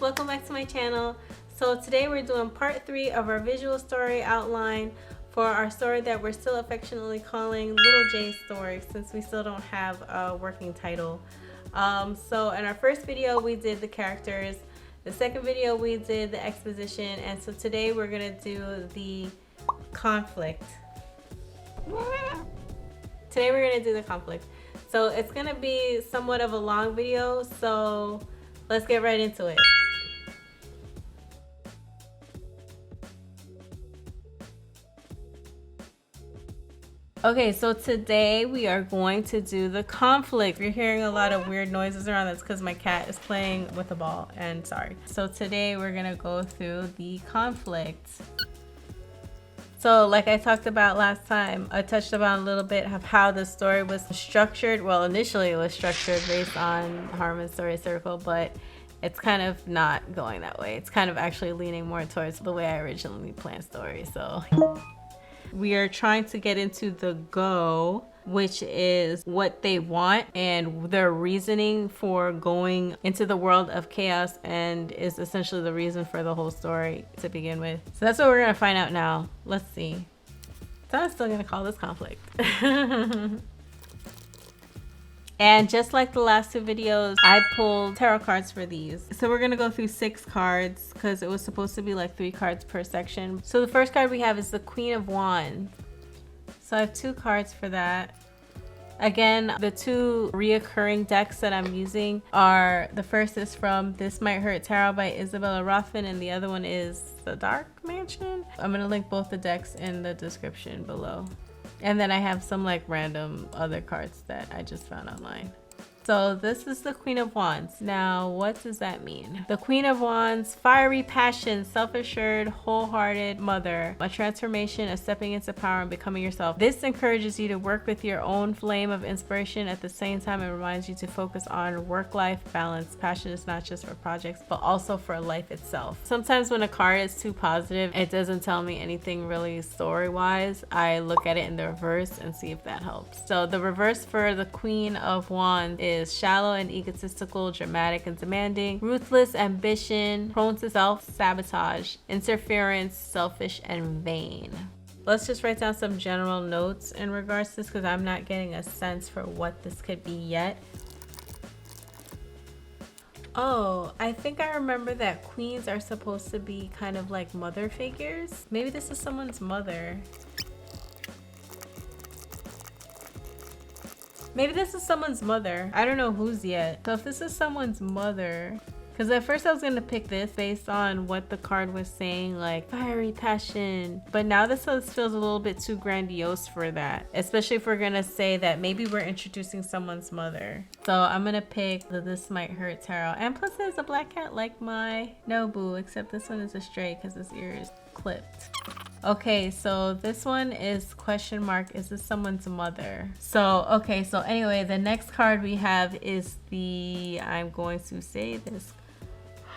welcome back to my channel. So today we're doing part 3 of our visual story outline for our story that we're still affectionately calling Little J's Story, since we still don't have a working title. So in our first video we did the characters, the second video we did the exposition, and so today we're gonna do the conflict. Today we're gonna do the conflict. So it's gonna be somewhat of a long video, so let's get right into it. Okay, so today we are going to do the conflict. You're hearing a lot of weird noises around. That's because my cat is playing with a ball, and sorry. So today we're gonna go through the conflict. So like I talked about last time, I touched about a little bit of how the story was structured. Well, initially it was structured based on Harmon's story circle, but it's kind of not going that way. It's kind of actually leaning more towards the way I originally planned story. So we are trying to get into the go, which is what they want and their reasoning for going into the world of chaos, and is essentially the reason for the whole story to begin with. So that's what we're gonna find out now. Let's see. So I'm still gonna call this conflict. And just like the last two videos, I pulled tarot cards for these. So we're gonna go through 6 cards because it was supposed to be like 3 cards per section. So the first card we have is the Queen of Wands. So I have 2 cards for that. Again, the 2 reoccurring decks that I'm using are, the first is from This Might Hurt Tarot by Isabella Rothman, and the other one is The Dark Mansion. I'm gonna link both the decks in the description below. And then I have some like random other cards that I just found online. So this is the Queen of Wands. Now, what does that mean? The Queen of Wands, fiery passion, self-assured, wholehearted mother, a transformation, a stepping into power and becoming yourself. This encourages you to work with your own flame of inspiration. At the same time, it reminds you to focus on work-life balance. Passion is not just for projects, but also for life itself. Sometimes when a card is too positive, it doesn't tell me anything really story-wise. I look at it in the reverse and see if that helps. So the reverse for the Queen of Wands is shallow and egotistical, dramatic and demanding, ruthless ambition, prone to self-sabotage, interference, selfish and vain. Let's just write down some general notes in regards to this because I'm not getting a sense for what this could be yet. Oh, I think I remember that queens are supposed to be kind of like mother figures. Maybe this is someone's mother. Maybe this is someone's mother. I don't know whose yet. So if this is someone's mother, because at first I was gonna pick this based on what the card was saying, like fiery passion. But now this feels a little bit too grandiose for that. Especially if we're gonna say that maybe we're introducing someone's mother. So I'm gonna pick the This Might Hurt Tarot. And plus there's a black cat like my Nobu, except this one is a stray because his ear is clipped. Okay, so this one is question mark, is this someone's mother? So, okay, so anyway, the next card we have is the, I'm going to say this,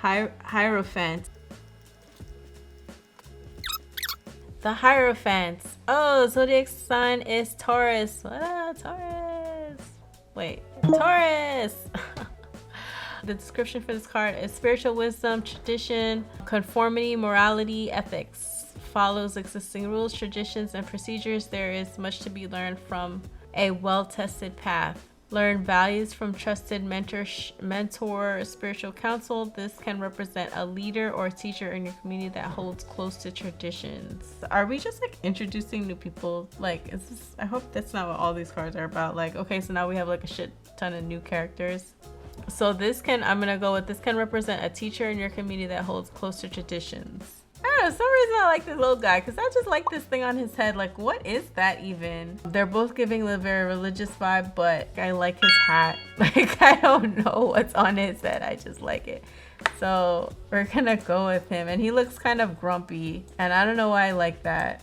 Hierophant. The Hierophant. Oh, zodiac sign is Taurus. Taurus. Wait, Taurus. The description for this card is spiritual wisdom, tradition, conformity, morality, ethics. Follows existing rules, traditions, and procedures. There is much to be learned from a well-tested path. Learn values from trusted mentor, spiritual counsel. This can represent a leader or teacher in your community that holds close to traditions. Are we just like introducing new people? Like, is this, I hope that's not what all these cards are about. Like, okay, so now we have like a shit ton of new characters. So this can, I'm gonna go with, this can represent a teacher in your community that holds close to traditions. I don't know, for some reason I like this little guy because I just like this thing on his head. Like, what is that even? They're both giving the very religious vibe, but I like his hat. Like, I don't know what's on his head. I just like it. So we're gonna go with him. And he looks kind of grumpy. And I don't know why I like that.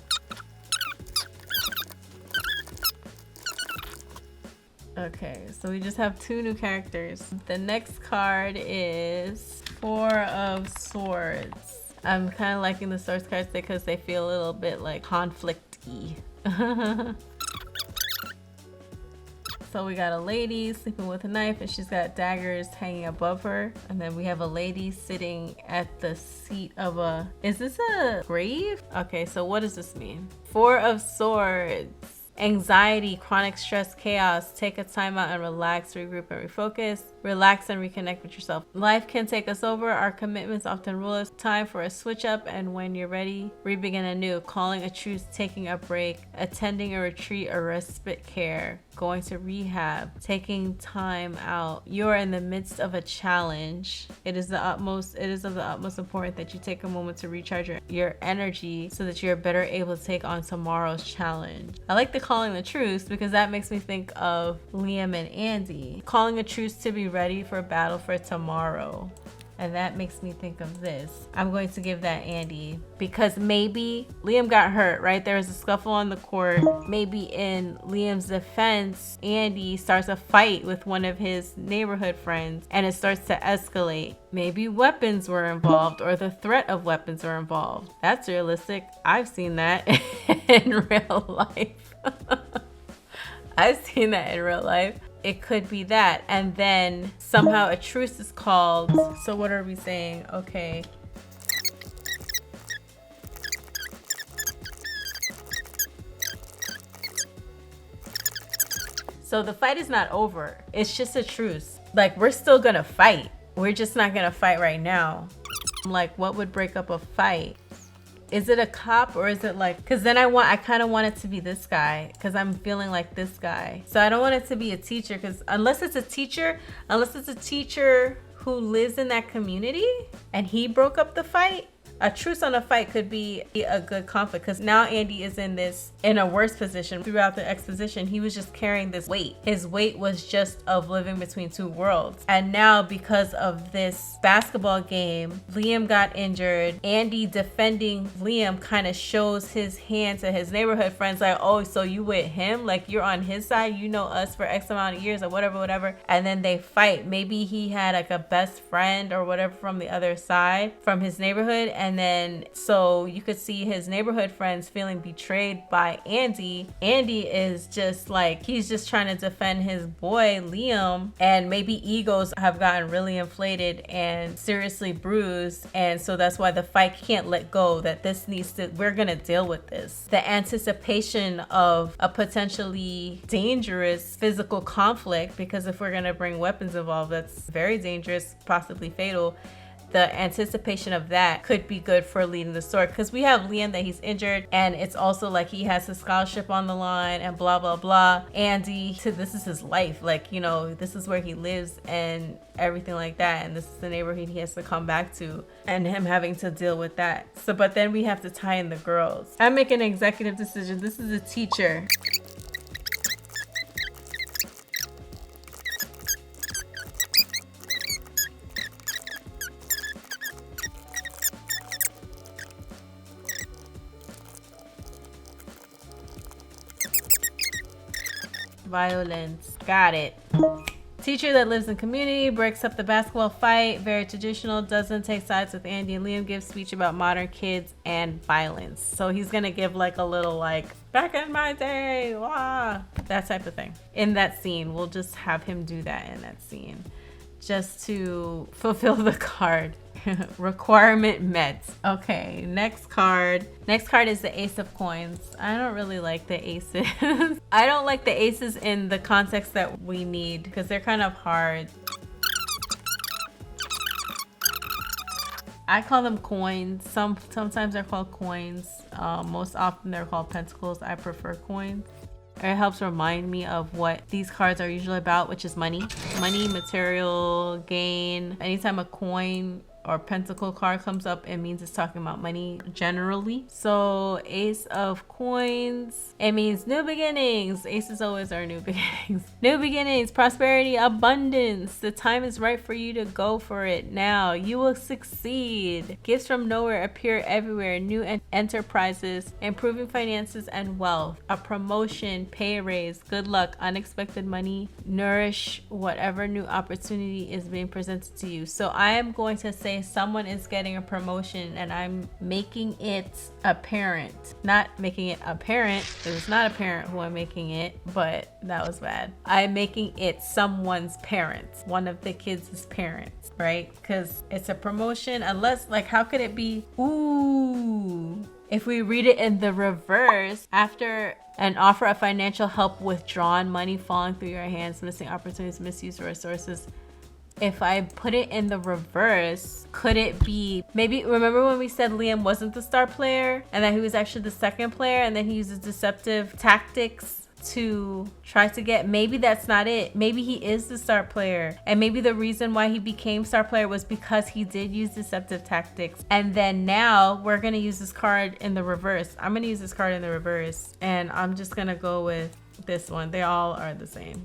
Okay, so we just have 2 new characters. The next card is 4 of Swords. I'm kind of liking the Swords cards because they feel a little bit like conflict-y. So we got a lady sleeping with a knife and she's got daggers hanging above her. And then we have a lady sitting at the seat of a, is this a grave? Okay, so what does this mean? Four of Swords. Anxiety, chronic stress, chaos. Take a time out and relax, regroup and refocus. Relax and reconnect with yourself. Life can take us over. Our commitments often rule us. Time for a switch up, and when you're ready, re-begin anew. Calling a truce, taking a break, attending a retreat or respite care, going to rehab, taking time out. You are in the midst of a challenge. It is of the utmost importance that you take a moment to recharge your energy so that you're better able to take on tomorrow's challenge. I like the calling the truce because that makes me think of Liam and Andy. Calling a truce to be ready for battle for tomorrow. And that makes me think of this. I'm going to give that Andy because maybe Liam got hurt, right? There was a scuffle on the court. Maybe in Liam's defense, Andy starts a fight with one of his neighborhood friends and it starts to escalate. Maybe weapons were involved or the threat of weapons were involved. That's realistic. I've seen that in real life. I've seen that in real life. It could be that. And then somehow a truce is called. So what are we saying? Okay. So the fight is not over. It's just a truce. Like, we're still gonna fight. We're just not gonna fight right now. Like, what would break up a fight? Is it a cop or is it like, because then I kind of want it to be this guy because I'm feeling like this guy. So I don't want it to be a teacher because unless it's a teacher who lives in that community and he broke up the fight, a truce on a fight could be a good conflict because now Andy is in a worse position. Throughout the exposition, he was just carrying this weight. His weight was just of living between two worlds. And now because of this basketball game, Liam got injured. Andy defending Liam kind of shows his hand to his neighborhood friends like, oh, so you with him? Like, you're on his side? You know us for X amount of years or whatever. And then they fight. Maybe he had like a best friend or whatever from the other side, from his neighborhood. And then so you could see his neighborhood friends feeling betrayed by Andy. Andy is just like, he's just trying to defend his boy Liam, and maybe egos have gotten really inflated and seriously bruised, and so that's why the fight can't let go, that we're gonna deal with this. The anticipation of a potentially dangerous physical conflict, because if we're gonna bring weapons involved, that's very dangerous, possibly fatal. The anticipation of that could be good for leading the story because we have Liam that he's injured and it's also like he has his scholarship on the line and blah blah blah. Andy, this is his life, like, you know, this is where he lives and everything like that, and this is the neighborhood he has to come back to, and him having to deal with that. So but then we have to tie in the girls. I'm making an executive decision. This is a teacher. Violence. Got it. Teacher that lives in community, breaks up the basketball fight, very traditional, doesn't take sides with Andy and Liam, gives speech about modern kids and violence. So he's gonna give like a little like, back in my day, wah, that type of thing. In that scene, we'll just have him do that in that scene. Just to fulfill the card. Requirement met. Okay, next card. Next card is the Ace of Coins. I don't really like the aces. I don't like the aces in the context that we need because they're kind of hard. I call them coins. Sometimes they're called coins. Most often they're called pentacles. I prefer coins. It helps remind me of what these cards are usually about, which is money. Money, material, gain. Anytime a coin or pentacle card comes up, it means it's talking about money generally. So Ace of Coins, it means new beginnings. Aces always are new beginnings. New beginnings, prosperity, abundance. The time is right for you to go for it now. You will succeed. Gifts from nowhere appear everywhere. New enterprises, improving finances and wealth. A promotion, pay raise, good luck, unexpected money. Nourish whatever new opportunity is being presented to you. So I am going to say say someone is getting a promotion and I'm making it apparent. Not making it apparent, because it's not apparent who I'm making it, but that was bad. I'm making it someone's parents, one of the kids' parents, right? Because it's a promotion, unless, like, how could it be? Ooh. If we read it in the reverse, after an offer of financial help withdrawn, money falling through your hands, missing opportunities, misused resources. If I put it in the reverse, could it be, maybe, remember when we said Liam wasn't the star player and that he was actually the second player, and then he uses deceptive tactics to try to get, maybe that's not it. Maybe he is the star player, and maybe the reason why he became star player was because he did use deceptive tactics. And then now we're gonna use this card in the reverse. I'm gonna use this card in the reverse, and I'm just gonna go with this one. They all are the same.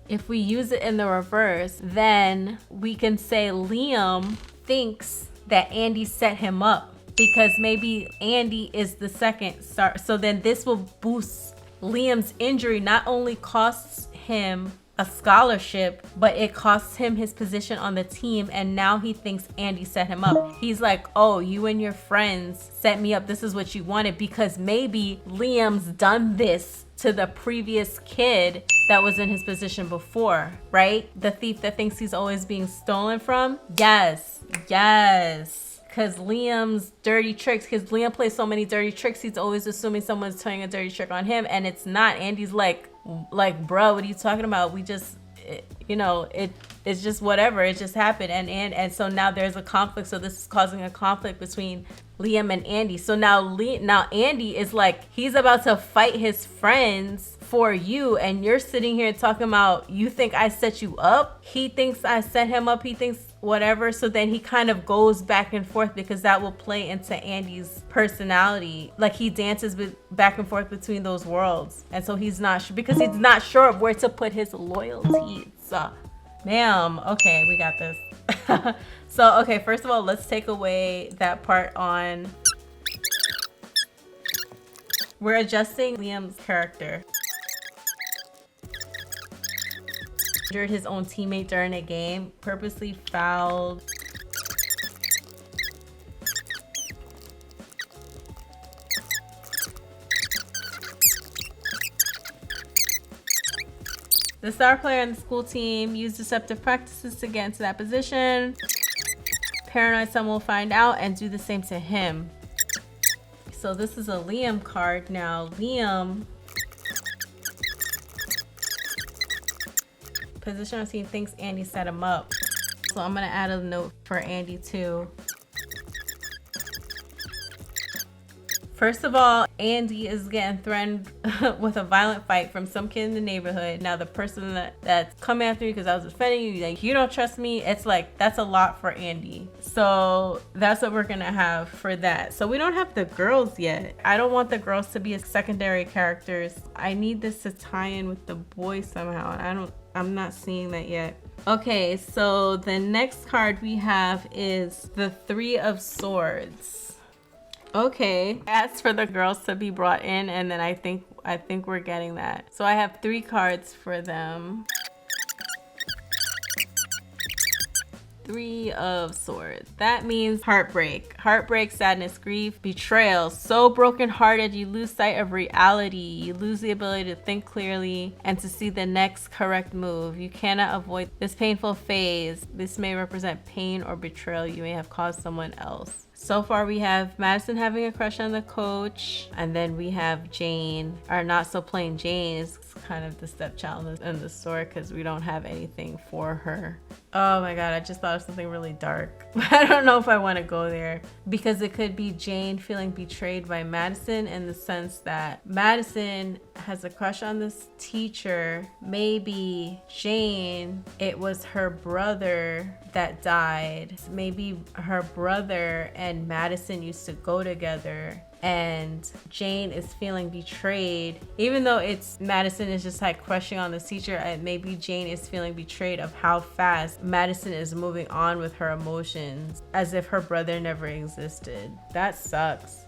If we use it in the reverse, then we can say Liam thinks that Andy set him up, because maybe Andy is the second star. So then this will boost Liam's injury. Not only costs him a scholarship, but it costs him his position on the team, and now he thinks Andy set him up. He's like, oh, you and your friends set me up, this is what you wanted, because maybe Liam's done this to the previous kid that was in his position before, right? The thief that thinks he's always being stolen from. Yes, because Liam's dirty tricks, because Liam plays so many dirty tricks, he's always assuming someone's turning a dirty trick on him, and it's not. Andy's like, bro, what are you talking about? We just, it's just whatever. It just happened, and so now there's a conflict. So this is causing a conflict between Liam and Andy. So now Andy is like, he's about to fight his friends for you, and you're sitting here talking about, you think I set you up? He thinks I set him up. He thinks whatever. So then he kind of goes back and forth, because that will play into Andy's personality. Like, he dances back and forth between those worlds, and so he's not sure, because he's not sure of where to put his loyalties. Ma'am, okay, we got this. So, okay, first of all, let's take away that part on, we're adjusting Liam's character. Injured his own teammate during a game, purposely fouled. The star player on the school team used deceptive practices to get into that position. Paranoid someone will find out and do the same to him. So this is a Liam card now. Liam, position on team, thinks Andy set him up. So I'm gonna add a note for Andy too. First of all, Andy is getting threatened with a violent fight from some kid in the neighborhood. Now the person that's coming after you because I was defending you, like, you don't trust me. It's like, that's a lot for Andy. So that's what we're gonna have for that. So we don't have the girls yet. I don't want the girls to be as secondary characters. I need this to tie in with the boys somehow, and I'm not seeing that yet. Okay, so the next card we have is the Three of Swords. Okay, asked for the girls to be brought in, and then I think we're getting that. So I have 3 cards for them. Three of Swords. That means heartbreak. Heartbreak, sadness, grief, betrayal. So brokenhearted, you lose sight of reality. You lose the ability to think clearly and to see the next correct move. You cannot avoid this painful phase. This may represent pain or betrayal you may have caused someone else. So far we have Madison having a crush on the coach, and then we have Jane, or not so plain Jane is kind of the stepchild in the story because we don't have anything for her. Oh my god, I just thought of something really dark. I don't know if I want to go there, because it could be Jane feeling betrayed by Madison, in the sense that Madison has a crush on this teacher. Maybe Jane, it was her brother that died. Maybe her brother and Madison used to go together, and Jane is feeling betrayed, even though it's Madison is just like crushing on this teacher, and maybe Jane is feeling betrayed of how fast Madison is moving on with her emotions, as if her brother never existed. That sucks.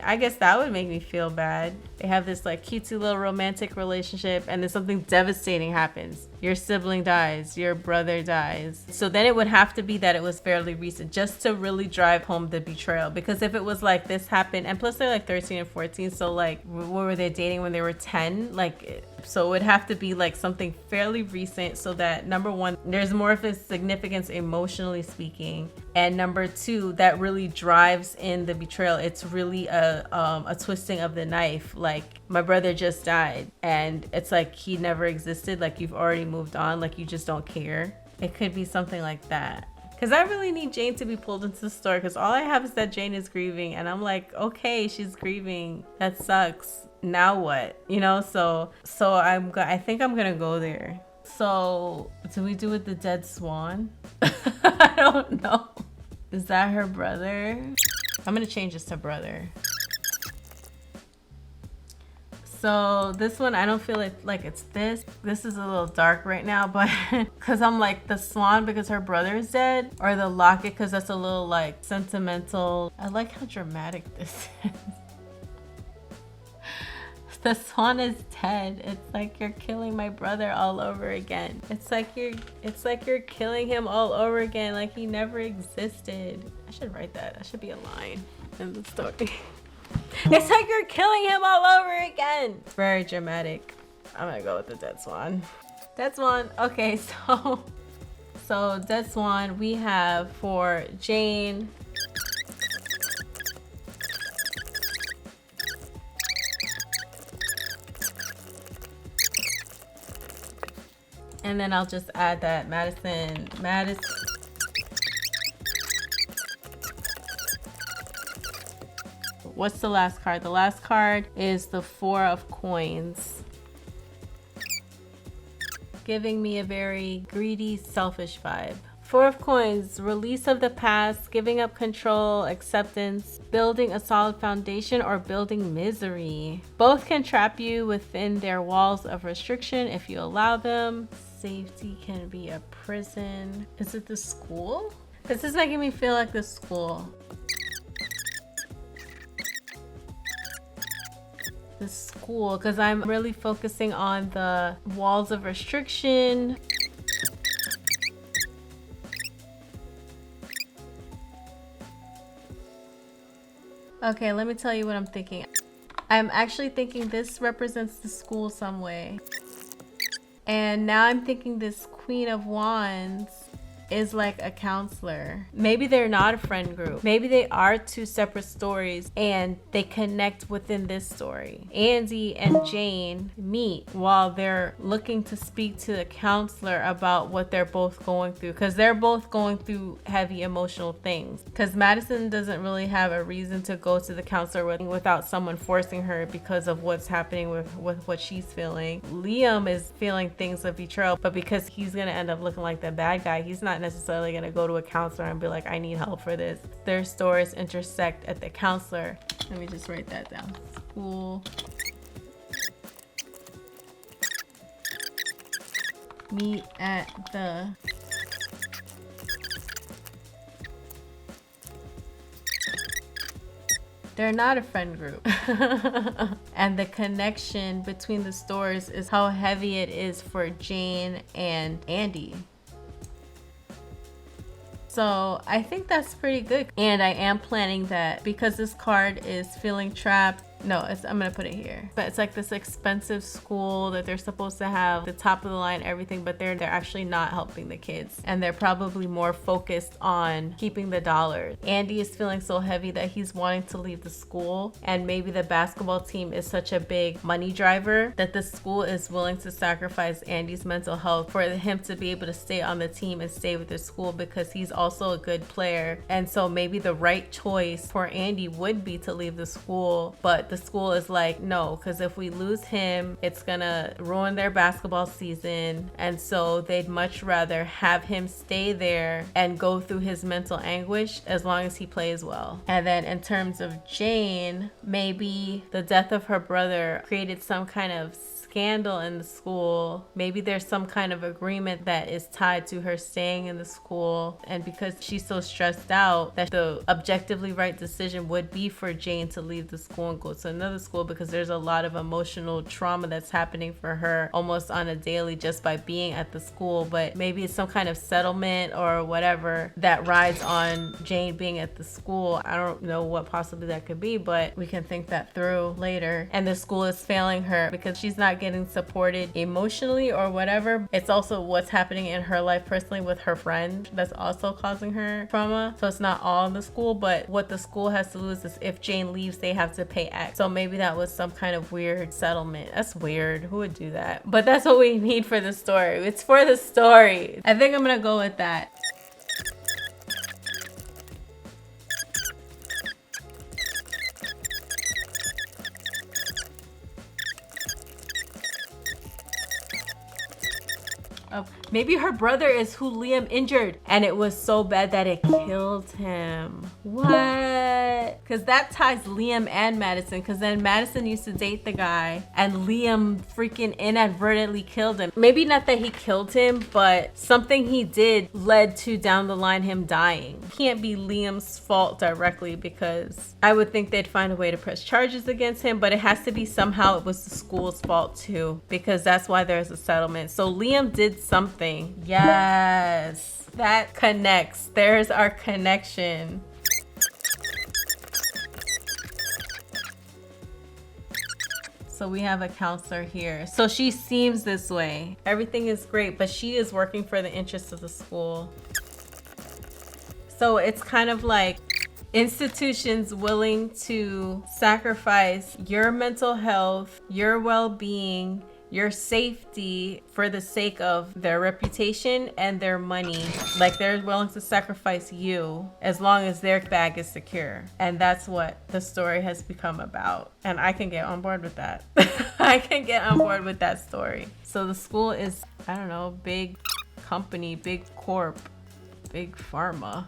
I guess that would make me feel bad. They have this like cutesy little romantic relationship, and then something devastating happens. Your sibling dies, your brother dies. So then it would have to be that it was fairly recent, just to really drive home the betrayal. Because if it was like this happened, and plus they're like 13 and 14, so like what were they dating when they were 10? Like, so it would have to be like something fairly recent, so that number one, there's more of a significance emotionally speaking, and number two, that really drives in the betrayal. It's really a twisting of the knife. Like, my brother just died, and it's like he never existed. Like, you've already moved on. Like, you just don't care. It could be something like that. Because I really need Jane to be pulled into the story, because all I have is that Jane is grieving, and I'm like, okay, she's grieving. That sucks. Now what? You know, so I think I'm gonna go there. So do we do with the dead swan? I don't know. Is that her brother? I'm gonna change this to brother. So this one, I don't feel like it's this. This is a little dark right now, but because I'm like the swan because her brother is dead, or the locket because that's a little like sentimental. I like how dramatic this is. The swan is dead. It's like you're killing my brother all over again. It's like you're killing him all over again, like he never existed. I should write that. That should be a line in the story. It's like you're killing him all over again. Very dramatic. I'm gonna go with the dead swan. Dead swan. Okay, so dead swan we have for Jane. And then I'll just add that Madison. What's the last card? The last card is the 4 of coins. Giving me a very greedy, selfish vibe. 4 of coins, release of the past, giving up control, acceptance, building a solid foundation, or building misery. Both can trap you within their walls of restriction if you allow them. Safety can be a prison. Is it the school? This is making me feel like the school. The school, because I'm really focusing on the walls of restriction. Okay, let me tell you what I'm thinking. I'm actually thinking this represents the school some way. And now I'm thinking this Queen of Wands is like a counselor. Maybe they're not a friend group. Maybe they are 2 separate stories and they connect within this story. Andy and Jane meet while they're looking to speak to the counselor about what they're both going through, because they're both going through heavy emotional things. Because Madison doesn't really have a reason to go to the counselor without someone forcing her because of what's happening with what she's feeling. Liam is feeling things of betrayal, but because he's gonna end up looking like the bad guy, he's not necessarily going to go to a counselor and be like, I need help for this. Their stories intersect at the counselor. Let me just write that down. School. Meet at the they're not a friend group. And the connection between the stories is how heavy it is for Jane and Andy. So I think that's pretty good. And I am planning that because this card is feeling trapped. No, I'm gonna put it here. But it's like this expensive school that they're supposed to have the top of the line everything, but they're actually not helping the kids. And they're probably more focused on keeping the dollars. Andy is feeling so heavy that he's wanting to leave the school. And maybe the basketball team is such a big money driver that the school is willing to sacrifice Andy's mental health for him to be able to stay on the team and stay with the school, because he's also a good player. And so maybe the right choice for Andy would be to leave the school, but the school is like, no, because if we lose him, it's gonna ruin their basketball season. And so they'd much rather have him stay there and go through his mental anguish as long as he plays well. And then in terms of Jane, maybe the death of her brother created some kind of scandal in the school. Maybe there's some kind of agreement that is tied to her staying in the school. And because she's so stressed out, that the objectively right decision would be for Jane to leave the school and go to another school, because there's a lot of emotional trauma that's happening for her almost on a daily just by being at the school. But maybe it's some kind of settlement or whatever that rides on Jane being at the school. I don't know what possibly that could be, but we can think that through later. And the school is failing her because she's not getting supported emotionally or whatever. It's also what's happening in her life personally with her friend that's also causing her trauma. So it's not all in the school, but what the school has to lose is if Jane leaves, they have to pay X. So maybe that was some kind of weird settlement. That's weird. Who would do that? But that's what we need for the story. It's for the story. I think I'm gonna go with that. Maybe her brother is who Liam injured and it was so bad that it killed him. What? Because that ties Liam and Madison, because then Madison used to date the guy and Liam freaking inadvertently killed him. Maybe not that he killed him, but something he did led to down the line him dying. Can't be Liam's fault directly, because I would think they'd find a way to press charges against him, but it has to be somehow it was the school's fault too, because that's why there's a settlement. So Liam did something. Yes, that connects. There's our connection. So we have a counselor here. So she seems this way. Everything is great, but she is working for the interests of the school. So it's kind of like institutions willing to sacrifice your mental health, your well-being, your safety for the sake of their reputation and their money. Like they're willing to sacrifice you as long as their bag is secure. And that's what the story has become about. And I can get on board with that. I can get on board with that story. So the school is, I don't know, big company, big corp, big pharma.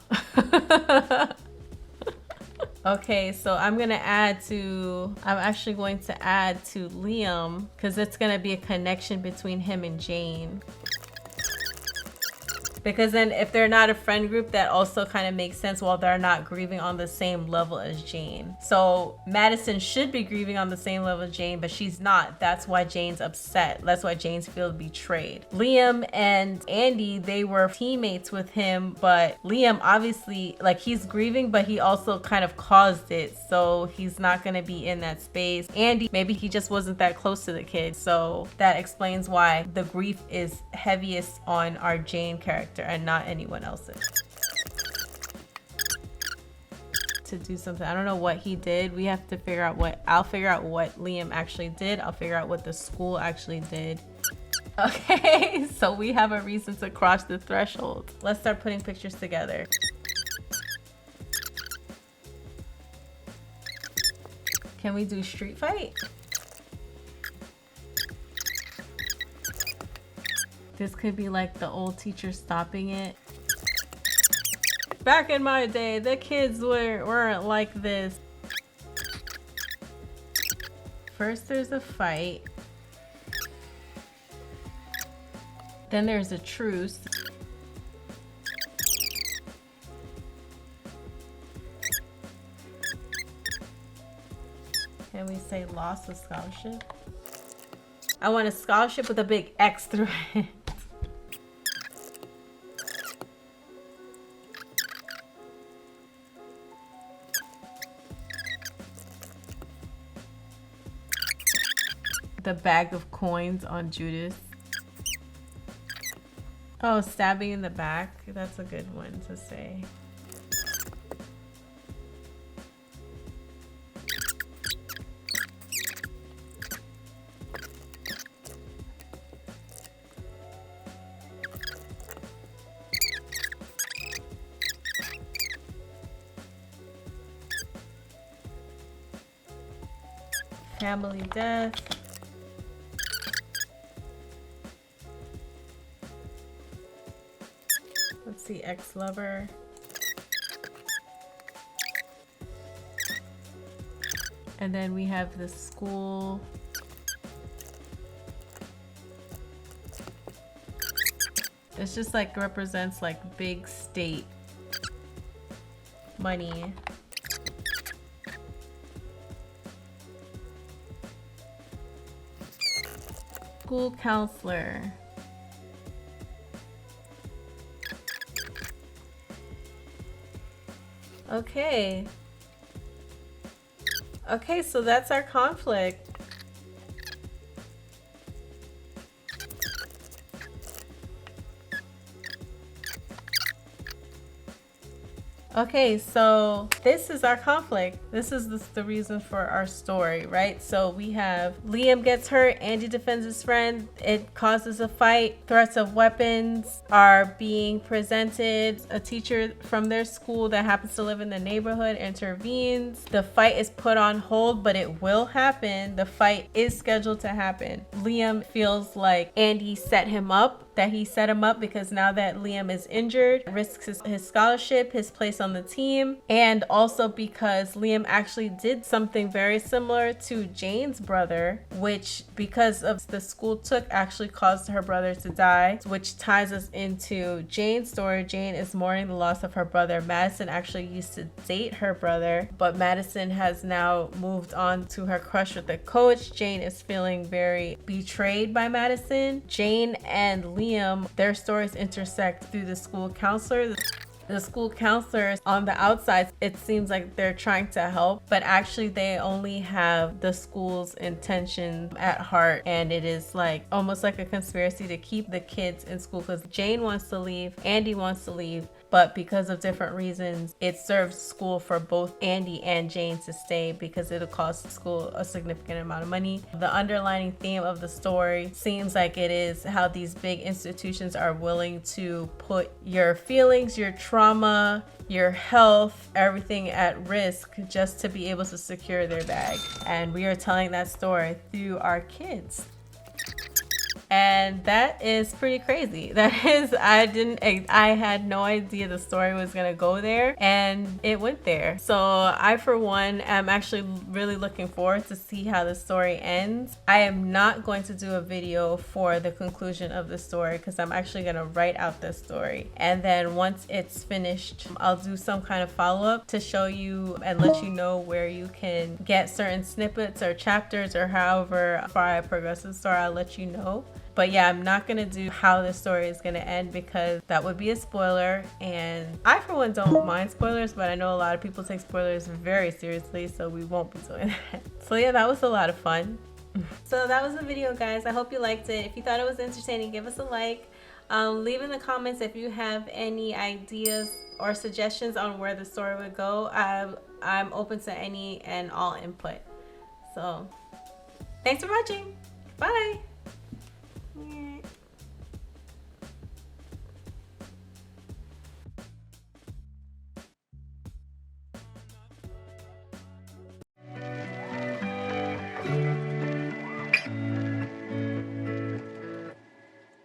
Okay, so I'm actually going to add to Liam, because it's going to be a connection between him and Jane. Because then if they're not a friend group, that also kind of makes sense while they're not grieving on the same level as Jane. So Madison should be grieving on the same level as Jane, but she's not. That's why Jane's upset. That's why Jane's feels betrayed. Liam and Andy, they were teammates with him, but Liam obviously, like, he's grieving, but he also kind of caused it. So he's not going to be in that space. Andy, maybe he just wasn't that close to the kid. So that explains why the grief is heaviest on our Jane character and not anyone else's. To do something, I don't know what he did. We have to figure out I'll figure out what Liam actually did. I'll figure out what the school actually did. Okay, so we have a reason to cross the threshold. Let's start putting pictures together. Can we do street fight? This could be like the old teacher stopping it. Back in my day, the kids weren't like this. First there's a fight. Then there's a truce. Can we say loss of scholarship? I want a scholarship with a big X through it. The bag of coins on Judas. Oh, stabbing in the back. That's a good one to say. Family death. Let's see, ex-lover. And then we have the school. This just like represents like big state money. School counselor. Okay. Okay, so that's our conflict. Okay, so this is our conflict. This is the reason for our story, right? So we have Liam gets hurt, Andy defends his friend, it causes a fight, threats of weapons are being presented, a teacher from their school that happens to live in the neighborhood intervenes, the fight is put on hold, but it will happen. The fight is scheduled to happen. Liam feels like Andy set him up, that he set him up because now that Liam is injured, risks his scholarship, his place on the team, and also because Liam actually did something very similar to Jane's brother, which because of the school took actually caused her brother to die, which ties us into Jane's story. Jane is mourning the loss of her brother. Madison actually used to date her brother, but Madison has now moved on to her crush with the coach. Jane is feeling very betrayed by Madison. Jane and Liam, their stories intersect through the school counselor. The school counselors on the outside, it seems like they're trying to help, but actually they only have the school's intention at heart, and it is like almost like a conspiracy to keep the kids in school because Jane wants to leave, Andy wants to leave, but because of different reasons, it serves school for both Andy and Jane to stay because it'll cost school a significant amount of money. The underlining theme of the story seems like it is how these big institutions are willing to put your feelings, your trauma, your health, everything at risk just to be able to secure their bag. And we are telling that story through our kids. And that is pretty crazy. That is, I had no idea the story was gonna go there, and it went there. So I, for one, am actually really looking forward to see how the story ends. I am not going to do a video for the conclusion of the story because I'm actually gonna write out the story. And then once it's finished, I'll do some kind of follow-up to show you and let you know where you can get certain snippets or chapters or however far I progress in the story, I'll let you know. But yeah, I'm not gonna do how the story is gonna end because that would be a spoiler, and I for one don't mind spoilers, but I know a lot of people take spoilers very seriously, so we won't be doing that. So yeah, that was a lot of fun. So that was the video, guys. I hope you liked it. If you thought it was entertaining, give us a like. Leave in the comments if you have any ideas or suggestions on where the story would go. I'm open to any and all input. So thanks for watching. Bye.